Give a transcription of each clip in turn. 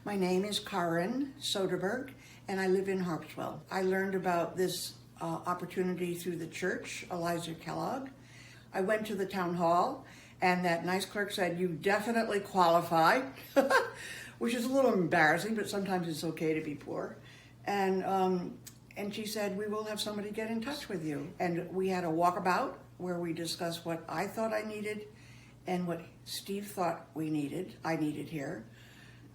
My name is Karin Soderberg, and I live in Harpswell. I learned about this opportunity through the church, Eliza Kellogg. I went to the town hall, and that nice clerk said, "You definitely qualify," which is a little embarrassing, but sometimes it's okay to be poor. And she said, "We will have somebody get in touch with you." And we had a walkabout where we discussed what I thought I needed and what Steve thought I needed here.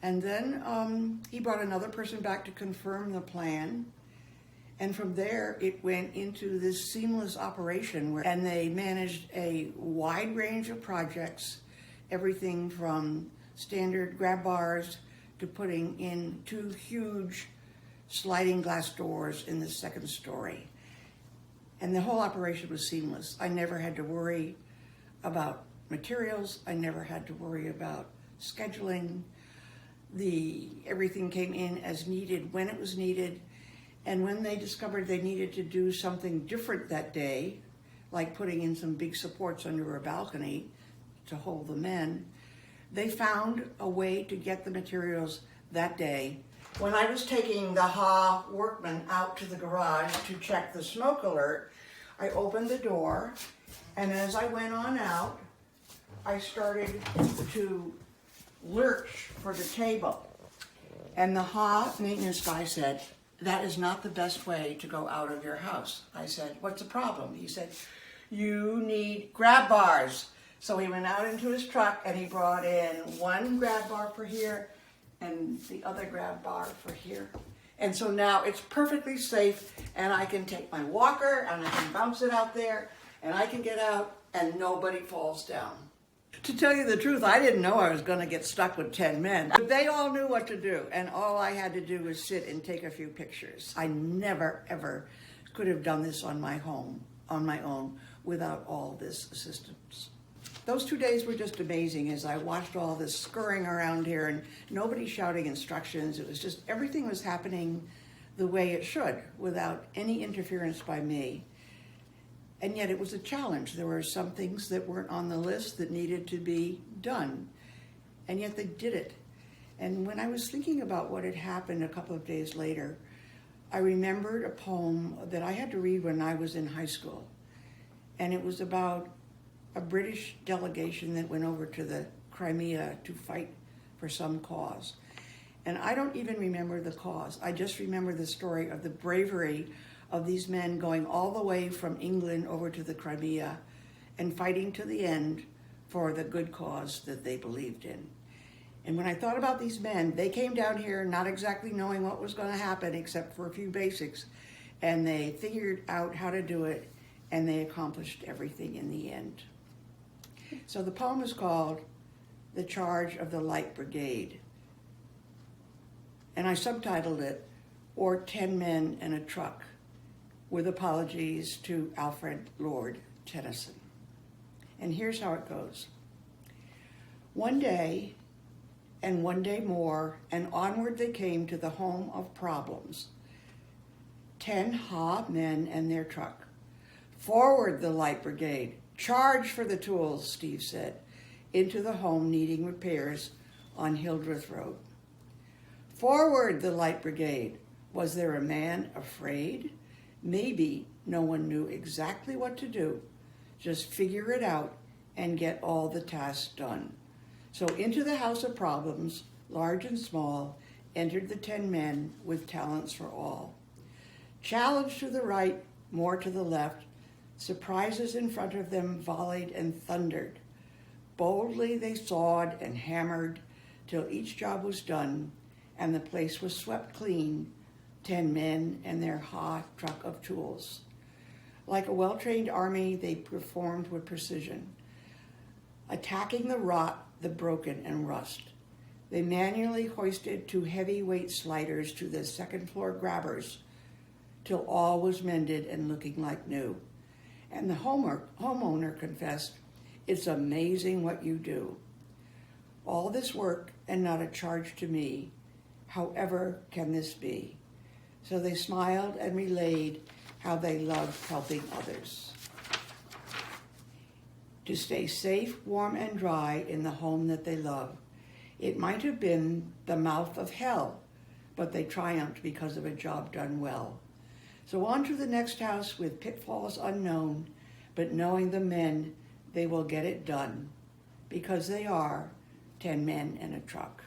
And then he brought another person back to confirm the plan. And from there, it went into this seamless operation and they managed a wide range of projects, everything from standard grab bars to putting in 2 huge sliding glass doors in the 2nd story. And the whole operation was seamless. I never had to worry about materials. I never had to worry about scheduling. Everything came in as needed when it was needed. And when they discovered they needed to do something different that day, like putting in some big supports under a balcony to hold the men, they found a way to get the materials that day. When I was taking the HAH workmen out to the garage to check the smoke alert, I opened the door, and as I went on out, I started to lurch for the table. And the HAH maintenance guy said, "That is not the best way to go out of your house." I said, "What's the problem?" He said, "You need grab bars." So he went out into his truck and he brought in 1 grab bar for here and the other grab bar for here. And so now it's perfectly safe, and I can take my walker and I can bounce it out there and I can get out and nobody falls down. To tell you the truth, I didn't know I was going to get stuck with 10 men. But they all knew what to do, and all I had to do was sit and take a few pictures. I never, ever could have done this on my own, without all this assistance. Those 2 days were just amazing as I watched all this scurrying around here and nobody shouting instructions. It was just, everything was happening the way it should without any interference by me. And yet it was a challenge. There were some things that weren't on the list that needed to be done, and yet they did it. And when I was thinking about what had happened a couple of days later, I remembered a poem that I had to read when I was in high school. And it was about a British delegation that went over to the Crimea to fight for some cause. And I don't even remember the cause. I just remember the story of the bravery of these men going all the way from England over to the Crimea and fighting to the end for the good cause that they believed in. And when I thought about these men, they came down here not exactly knowing what was going to happen except for a few basics, and they figured out how to do it, and they accomplished everything in the end. So the poem is called "The Charge of the Light Brigade," and I subtitled it, "Or 10 Men and a Truck," with apologies to Alfred Lord Tennyson. And here's how it goes. One day, and one day more, and onward they came to the home of problems. 10 HAH men and their truck. "Forward, the Light Brigade. Charge for the tools," Steve said, into the home needing repairs on Hildreth Road. "Forward, the Light Brigade." Was there a man afraid? Maybe no one knew exactly what to do. Just figure it out and get all the tasks done. So into the house of problems, large and small, entered the 10 men with talents for all. Challenge to the right, more to the left, surprises in front of them volleyed and thundered. Boldly they sawed and hammered till each job was done and the place was swept clean, 10 men and their HAH truck of tools. Like a well-trained army, they performed with precision, attacking the rot, the broken, and rust. They manually hoisted 2 heavyweight sliders to the 2nd floor grabbers till all was mended and looking like new. And the homeowner confessed, "It's amazing what you do. All this work and not a charge to me. However can this be?" So they smiled and relayed how they loved helping others. To stay safe, warm, and dry in the home that they love. It might have been the mouth of hell, but they triumphed because of a job done well. So on to the next house with pitfalls unknown, but knowing the men, they will get it done, because they are 10 men and a truck.